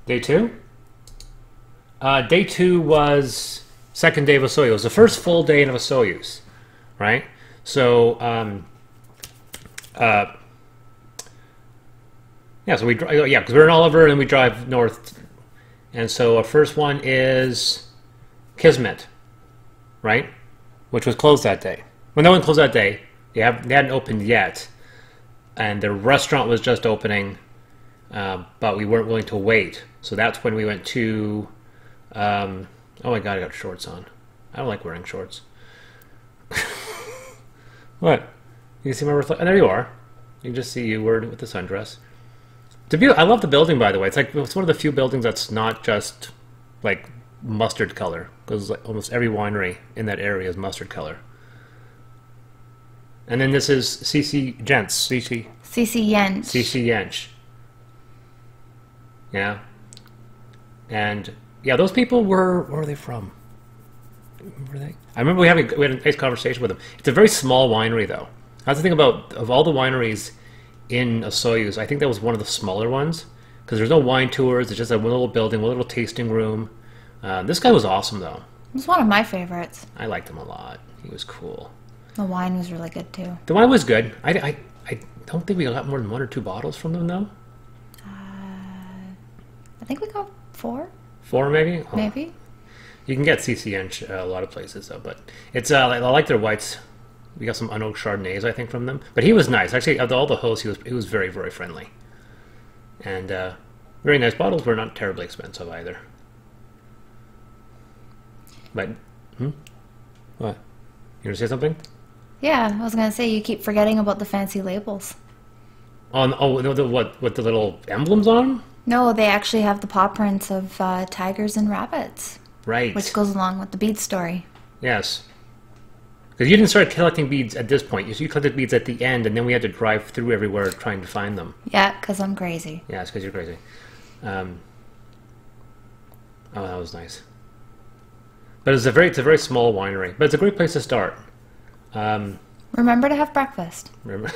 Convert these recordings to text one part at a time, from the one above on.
Day two? Day two was second day of a Soyuz. It was the first full day of a Soyuz, right? So, yeah, so because we're in Oliver and we drive north. And so our first one is Kismet, right? Which was closed that day. Well, no one closed that day. They hadn't opened yet. And the restaurant was just opening, but we weren't willing to wait. So that's when we went to... oh my god, I got shorts on. I don't like wearing shorts. What? You can see my reflection? Oh, there you are. You can just see you wearing with the sundress. I love the building, by the way. It's one of the few buildings that's not just like mustard color, because like almost every winery in that area is mustard color. And then this is Jentsch. Jentsch. Yeah. And yeah, those people where are they from? Were they? I remember we had a nice conversation with them. It's a very small winery, though. That's the thing of all the wineries in Soyuz. I think that was one of the smaller ones because there's no wine tours. It's just one little building, one little tasting room. This guy was awesome, though. It was one of my favorites. I liked him a lot. He was cool. The wine was really good too. The wine was good. I don't think we got more than 1 or 2 bottles from them, though. I think we got 4. 4 maybe. Oh. Maybe. You can get CCN a lot of places though, but it's I like their whites. We got some unoaked Chardonnays, I think, from them. But he was nice. Actually, of all the hosts, he was very, very friendly. And very nice bottles. Were not terribly expensive either. But what? You gonna say something? Yeah, I was gonna say you keep forgetting about the fancy labels. What the little emblems on? No, they actually have the paw prints of tigers and rabbits. Right. Which goes along with the bead story. Yes. Because you didn't start collecting beads at this point. You collected beads at the end, and then we had to drive through everywhere trying to find them. Yeah, because I'm crazy. Yeah, it's because you're crazy. Oh, that was nice. But it's a very small winery. But it's a great place to start. Remember to have breakfast. Remember.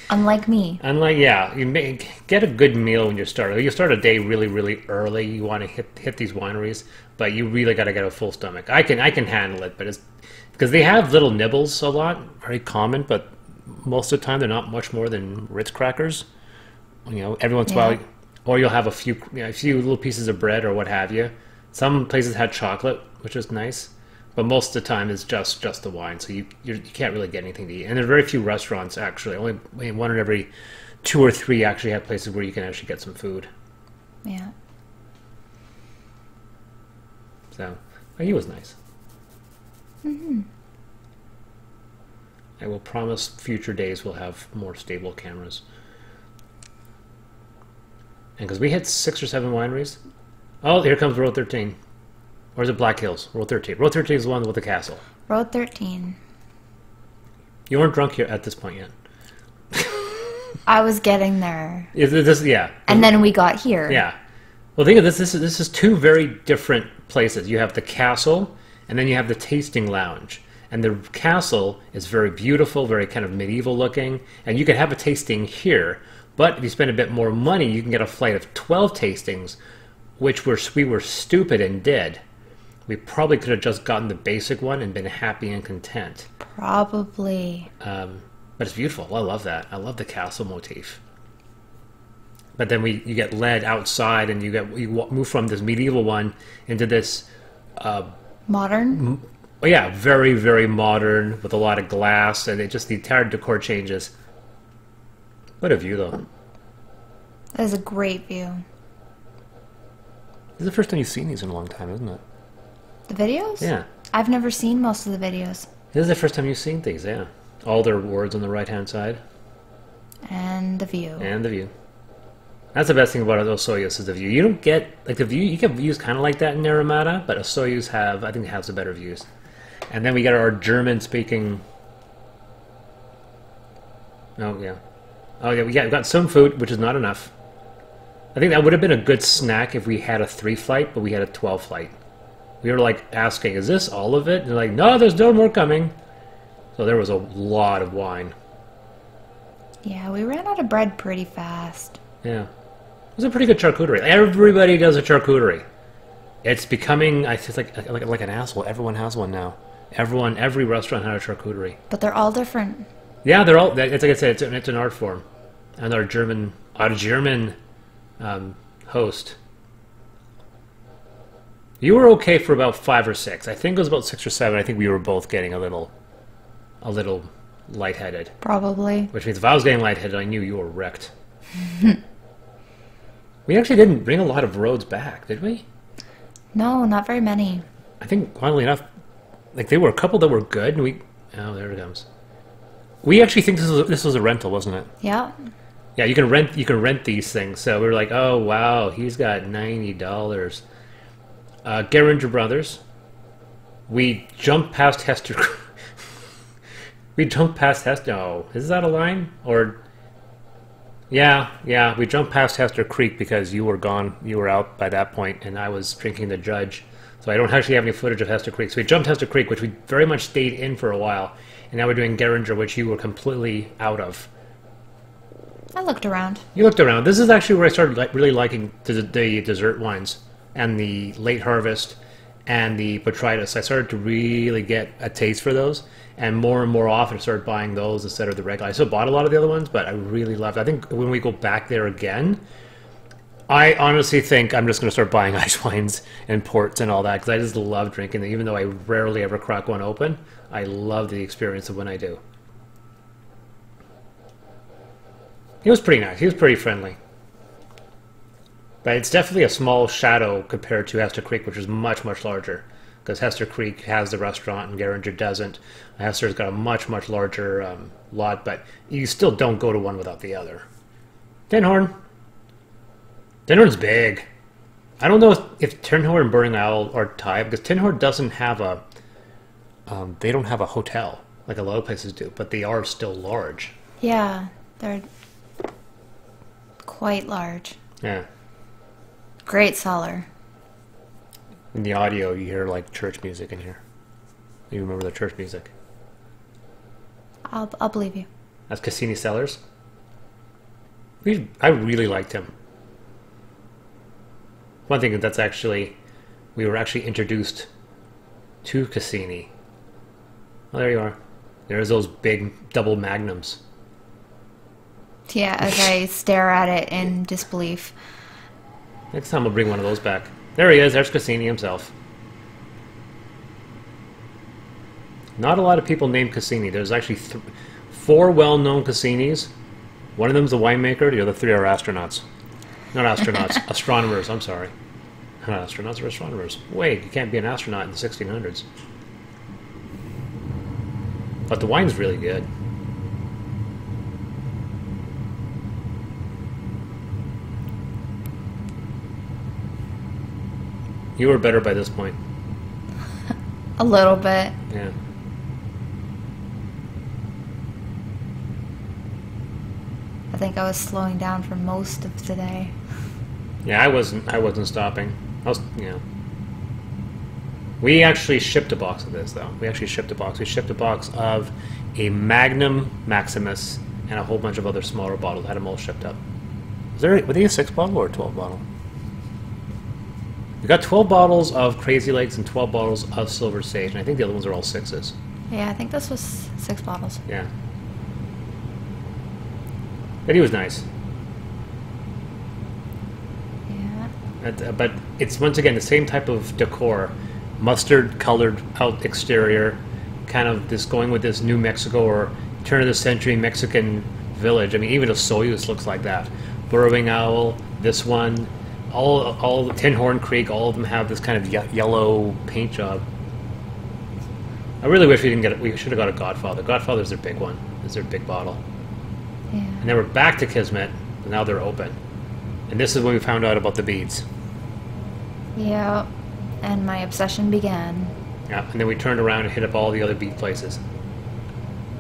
Unlike me. Yeah, get a good meal when you start. You start a day really, really early. You want to hit these wineries, but you really got to get a full stomach. I can handle it, but it's because they have little nibbles a lot, very common, but most of the time they're not much more than Ritz crackers. Every once in a while, or you'll have a few little pieces of bread or what have you. Some places had chocolate, which is nice. But most of the time it's just the wine, so you can't really get anything to eat. And there are very few restaurants, actually. Only 1 in every 2 or 3 actually have places where you can actually get some food. Yeah. So, he was nice. Mm-hmm. I will promise future days we'll have more stable cameras. And because we hit 6 or 7 wineries. Oh, here comes Road 13. Or is it Black Hills? Road 13. Road 13 is the one with the castle. Road 13. You weren't drunk here at this point yet. I was getting there. Yeah. And then we got here. Yeah. Well, think of this. This is 2 very different places. You have the castle, and then you have the tasting lounge. And the castle is very beautiful, very kind of medieval looking. And you can have a tasting here, but if you spend a bit more money, you can get a flight of 12 tastings, which we were stupid and did. We probably could have just gotten the basic one and been happy and content. Probably. But it's beautiful. I love that. I love the castle motif. But then you get led outside, and you move from this medieval one into this modern. Yeah, very, very modern with a lot of glass, and the entire decor changes. What a view, though! That is a great view. This is the first time you've seen these in a long time, isn't it? The videos? Yeah. I've never seen most of the videos. This is the first time you've seen these, yeah. All their words on the right-hand side. And the view. And the view. That's the best thing about those Soyuz is the view. You don't get, like the view, you get views kind of like that in Naramata, but a Soyuz I think has the better views. And then we got our German-speaking... Oh, yeah. Oh, yeah, we got some food, which is not enough. I think that would have been a good snack if we had a 3 flight, but we had a 12 flight. We were like asking, is this all of it? And they're like, no, there's no more coming. So there was a lot of wine. Yeah, we ran out of bread pretty fast. Yeah. It's a pretty good charcuterie. Everybody does a charcuterie. It's becoming, I think, like an asshole. Everyone has one now. Every restaurant has a charcuterie. But they're all different. Yeah, they're all. It's like I said, it's an art form, and our German host. You were okay for about 5 or 6. I think it was about 6 or 7. I think we were both getting a little lightheaded. Probably. Which means if I was getting lightheaded, I knew you were wrecked. We actually didn't bring a lot of roads back, did we? No, not very many. I think, funnily enough, like there were a couple that were good, and we... Oh, there it comes. We actually think this was a rental, wasn't it? Yeah. Yeah, you can rent these things. So we were like, oh wow, he's got $90. Gehringer Brothers. We jumped past Hester. We jumped past Hester. Oh, is that a line? Or yeah, we jumped past Hester Creek because you were gone. You were out by that point, and I was drinking the Judge. So I don't actually have any footage of Hester Creek. So we jumped Hester Creek, which we very much stayed in for a while, and now we're doing Gehringer, which you were completely out of. I looked around. You looked around. This is actually where I started really liking the dessert wines and the late harvest and the botrytis. I started to really get a taste for those, and more often I started buying those instead of the regular. I still bought a lot of the other ones, but I really loved it. I think when we go back there again, I honestly think I'm just going to start buying ice wines and ports and all that, because I just love drinking them. Even though I rarely ever crack one open, I love the experience of when I do. He was pretty nice. He was pretty friendly. But it's definitely a small shadow compared to Hester Creek, which is much larger. Because Hester Creek has the restaurant and Gehringer doesn't. Hester's got a much larger lot, but you still don't go to one without the other. Tinhorn. Tinhorn's big. I don't know if Tinhorn and Burning Owl are tied, because Tinhorn doesn't have a... they don't have a hotel, like a lot of places do, but they are still large. Yeah, they're quite large. Yeah. Great cellar. In the audio, you hear like church music in here. You remember the church music? I'll believe you. That's Cassini Cellars. I really liked him. One thing that's actually, we were actually introduced to Cassini. Oh, there you are. There's those big double magnums. Yeah, as I stare at it in disbelief. Next time we'll bring one of those back. There he is. There's Cassini himself. Not a lot of people named Cassini. There's actually 4 well-known Cassinis. One of them's a winemaker. The other 3 are astronauts. Not astronauts. Astronomers. I'm sorry. Not astronauts or astronomers. Wait, you can't be an astronaut in the 1600s. But the wine's really good. You were better by this point. A little bit. Yeah. I think I was slowing down for most of today. Yeah, I wasn't stopping. We actually shipped a box of this, though. We actually shipped a box. We shipped a box of a Magnum Maximus and a whole bunch of other smaller bottles. Had them all shipped up. Were they a 6 bottle or a 12 bottle? We got 12 bottles of Crazy Lakes and 12 bottles of Silver Sage, and I think the other ones are all 6s. Yeah, I think this was 6 bottles. Yeah. But he was nice. Yeah. But it's, once again, the same type of decor. Mustard-colored out exterior, kind of this going with this New Mexico or turn-of-the-century Mexican village. I mean, even a Soyuz looks like that. Burrowing Owl, this one... All the Tinhorn Creek, all of them have this kind of yellow paint job. I really wish we didn't get it. We should have got a Godfather. Godfather's their big one. It's their big bottle. Yeah. And then we're back to Kismet, and now they're open. And this is when we found out about the beads. Yeah, and my obsession began. Yeah, and then we turned around and hit up all the other bead places.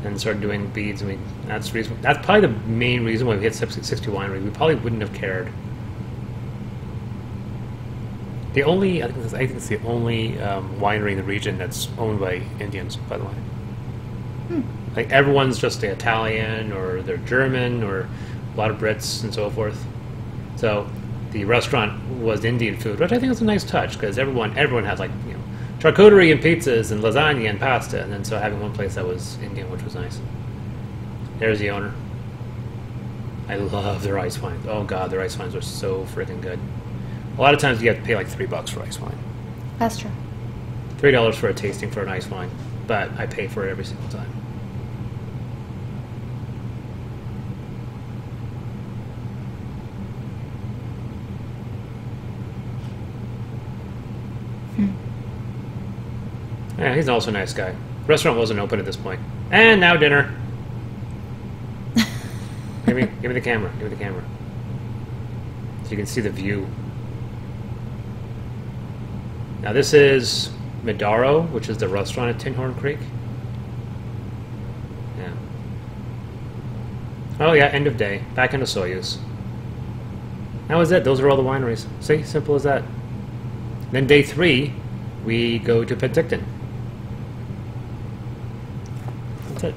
And started doing beads, and that's probably the main reason why we hit 60 Winery. We probably wouldn't have cared. I think it's the only winery in the region that's owned by Indians, by the way. Like everyone's just Italian or they're German or a lot of Brits and so forth. So the restaurant was Indian food, which I think was a nice touch because everyone has like charcuterie and pizzas and lasagna and pasta, and then so having one place that was Indian, which was nice. There's the owner. I love their ice wines. Oh god, their ice wines are so freaking good. A lot of times you have to pay like $3 for ice wine. That's true. $3 for a tasting for an ice wine, but I pay for it every single time. Yeah, he's also a nice guy. Restaurant wasn't open at this point. And now dinner. give me the camera. Give me the camera. So you can see the view. Now this is Midaro, which is the restaurant at Tinhorn Creek. Yeah. Oh yeah, end of day. Back into Soyuz. That was it. Those are all the wineries. See? Simple as that. Then day 3, we go to Penticton. That's it.